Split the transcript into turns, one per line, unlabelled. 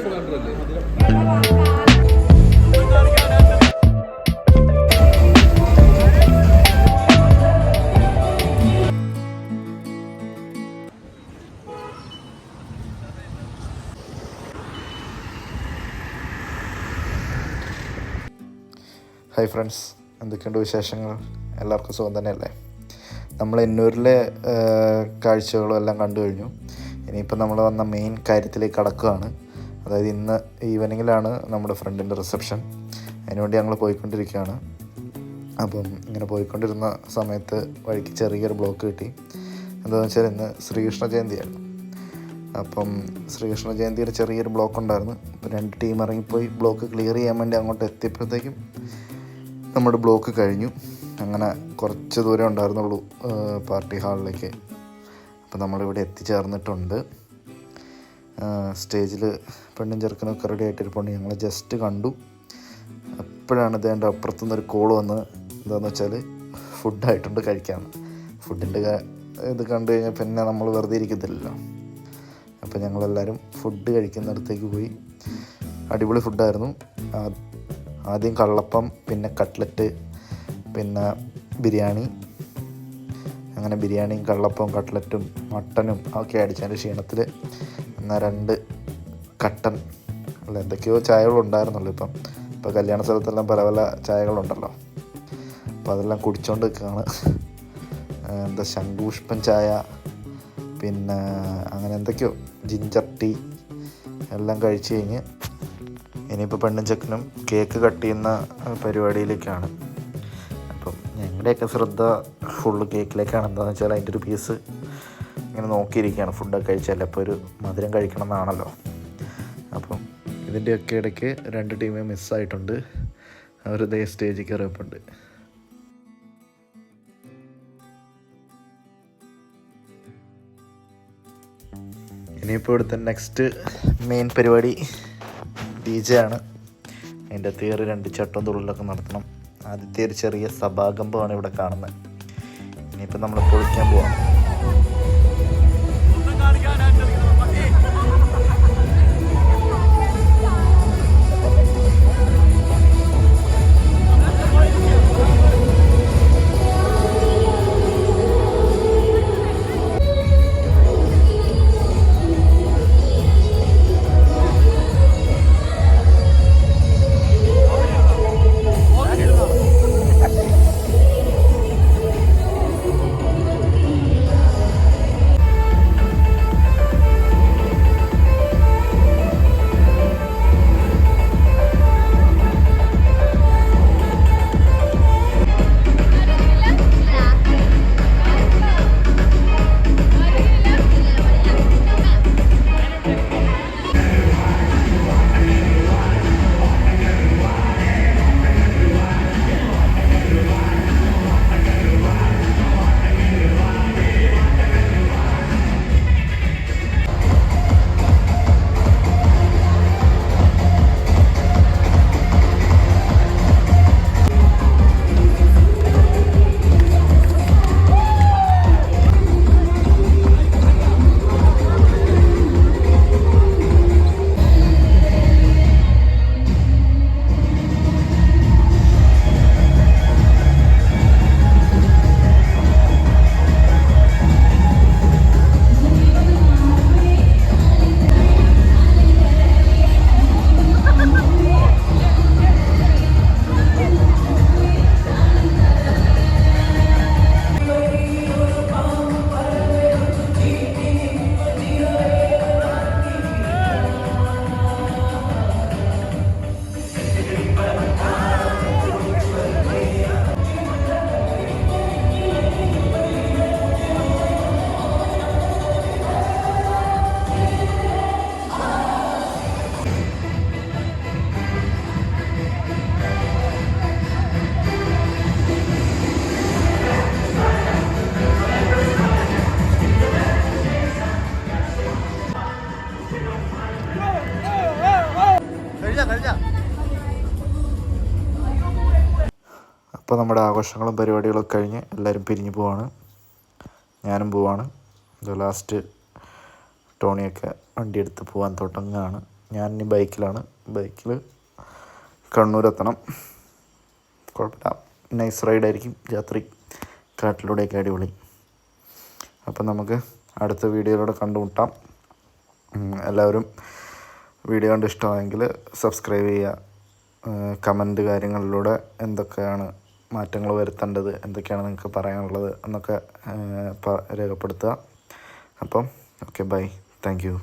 Hi friends, എന്തൊക്കെയുണ്ട് വിശേഷങ്ങൾ? എല്ലാവർക്കും സുഖം തന്നെയല്ലേ? നമ്മൾ എന്നൂരിലെ കാഴ്ചകളും എല്ലാം കണ്ടു കഴിഞ്ഞു. ഇനിയിപ്പോൾ നമ്മൾ വന്ന മെയിൻ കാര്യത്തിലേക്ക് കടക്കുകയാണ്. അതായത് ഇന്ന് ഈവനിങ്ങിലാണ് നമ്മുടെ ഫ്രണ്ടിൻ്റെ റിസപ്ഷൻ. അതിനുവേണ്ടി ഞങ്ങൾ പോയിക്കൊണ്ടിരിക്കുകയാണ്. അപ്പം ഇങ്ങനെ പോയിക്കൊണ്ടിരുന്ന സമയത്ത് വഴിക്ക് ചെറിയൊരു ബ്ലോക്ക് കിട്ടി. എന്താണെന്ന് വെച്ചാൽ ഇന്ന് ശ്രീകൃഷ്ണ ജയന്തിയാണ്. അപ്പം ശ്രീകൃഷ്ണ ജയന്തിയുടെ ചെറിയൊരു ബ്ലോക്ക് ഉണ്ടായിരുന്നു. അപ്പോൾ 2 ടീം ഇറങ്ങിപ്പോയി ബ്ലോക്ക് ക്ലിയർ ചെയ്യാൻ വേണ്ടി അങ്ങോട്ട് എത്തിയപ്പോഴത്തേക്കും നമ്മുടെ ബ്ലോക്ക് കഴിഞ്ഞു. അങ്ങനെ കുറച്ച് ദൂരം ഉണ്ടായിരുന്നുള്ളൂ പാർട്ടി ഹാളിലേക്ക്. അപ്പോൾ നമ്മളിവിടെ എത്തിച്ചേർന്നിട്ടുണ്ട്. സ്റ്റേജിൽ പെണ്ണും ചെറുക്കനൊക്കെ റെഡി ആയിട്ടിരിപ്പുണ്ട്. ഞങ്ങൾ ജസ്റ്റ് കണ്ടു. അപ്പോഴാണ് ഇതിൻ്റെ അപ്പുറത്തുനിന്നൊരു കോൾ വന്ന് എന്താണെന്ന് വെച്ചാൽ ഫുഡായിട്ടുണ്ട്, കഴിക്കാമെന്ന്. ഫുഡിൻ്റെ ഇത് കണ്ടു കഴിഞ്ഞാൽ പിന്നെ നമ്മൾ വെറുതെ ഇരിക്കത്തില്ലല്ലോ. അപ്പോൾ ഞങ്ങളെല്ലാവരും ഫുഡ് കഴിക്കുന്നിടത്തേക്ക് പോയി. അടിപൊളി ഫുഡായിരുന്നു. ആദ്യം കള്ളപ്പം, പിന്നെ കട്ട്ലറ്റ്, പിന്നെ ബിരിയാണി. അങ്ങനെ ബിരിയാണിയും കള്ളപ്പവും കട്ട്ലറ്റും മട്ടനും ഒക്കെ അടിച്ചതിൻ്റെ ക്ഷീണത്തിൽ എന്നാൽ 2 കട്ടൻ അല്ല എന്തൊക്കെയോ ചായകളുണ്ടായിരുന്നുള്ളൂ. ഇപ്പോൾ കല്യാണ സ്ഥലത്തെല്ലാം പല പല ചായകളുണ്ടല്ലോ. അപ്പോൾ അതെല്ലാം കുടിച്ചുകൊണ്ട് നിൽക്കുകയാണ്. ശംഖുപുഷ്പം ചായ, പിന്നെ അങ്ങനെ എന്തൊക്കെയോ ജിഞ്ചർ ടീ എല്ലാം കഴിച്ച് കഴിഞ്ഞ് ഇനിയിപ്പോൾ പെണ്ണും ചെക്കനും കേക്ക് കട്ട് ചെയ്യുന്ന പരിപാടിയിലേക്കാണ്. അപ്പം ഞങ്ങളുടെയൊക്കെ ശ്രദ്ധ ഫുള്ള് കേക്കിലേക്കാണ്. എന്താണെന്ന് വെച്ചാൽ അതിൻ്റെ ഒരു പീസ് ഇങ്ങനെ നോക്കിയിരിക്കുകയാണ്. ഫുഡൊക്കെ കഴിച്ചാൽ അപ്പോൾ ഒരു മധുരം കഴിക്കണം എന്നാണല്ലോ. അപ്പം ഇതിൻ്റെയൊക്കെ ഇടയ്ക്ക് 2 ടീമേ മിസ്സായിട്ടുണ്ട്. അവർ ഇതേ സ്റ്റേജിൽ കയറിയപ്പോണ്ട്. ഇനിയിപ്പോൾ ഇവിടുത്തെ നെക്സ്റ്റ് മെയിൻ പരിപാടി DJ ആണ്. അതിൻ്റെ അകത്ത് 2 ചട്ടം തുള്ളിലൊക്കെ നടത്തണം. ആദ്യത്തെ ഒരു ചെറിയ സഭാകമ്പമാണ് ഇവിടെ കാണുന്നത്. ഇനിയിപ്പോൾ നമ്മൾ പൊളിക്കാൻ പോവാം. അപ്പോൾ നമ്മുടെ ആഘോഷങ്ങളും പരിപാടികളൊക്കെ കഴിഞ്ഞ് എല്ലാവരും പിരിഞ്ഞു പോവാണ്. ഞാനും പോവാണ്. ഇത് ലാസ്റ്റ് ടോണിയൊക്കെ വണ്ടിയെടുത്ത് പോകാൻ തുടങ്ങുകയാണ്. ഞാൻ ഇനി ബൈക്കിലാണ്. ബൈക്കിൽ കണ്ണൂരെത്തണം. കുഴപ്പമില്ല, നൈസ് റൈഡായിരിക്കും രാത്രി കാട്ടിലൂടെയൊക്കെ, അടിപൊളി. അപ്പം നമുക്ക് അടുത്ത വീഡിയോയിലൂടെ കണ്ടുമുട്ടാം. എല്ലാവരും വീഡിയോ കണ്ട് ഇഷ്ടമായെങ്കിൽ സബ്സ്ക്രൈബ് ചെയ്യുക. കമൻറ്റ് കാര്യങ്ങളിലൂടെ എന്തൊക്കെയാണ് മാറ്റങ്ങൾ വരുത്തേണ്ടത്, എന്തൊക്കെയാണ് നിങ്ങൾക്ക് പറയാനുള്ളത് എന്നൊക്കെ രേഖപ്പെടുത്തുക. അപ്പം ഓക്കെ, ബൈ, താങ്ക് യു.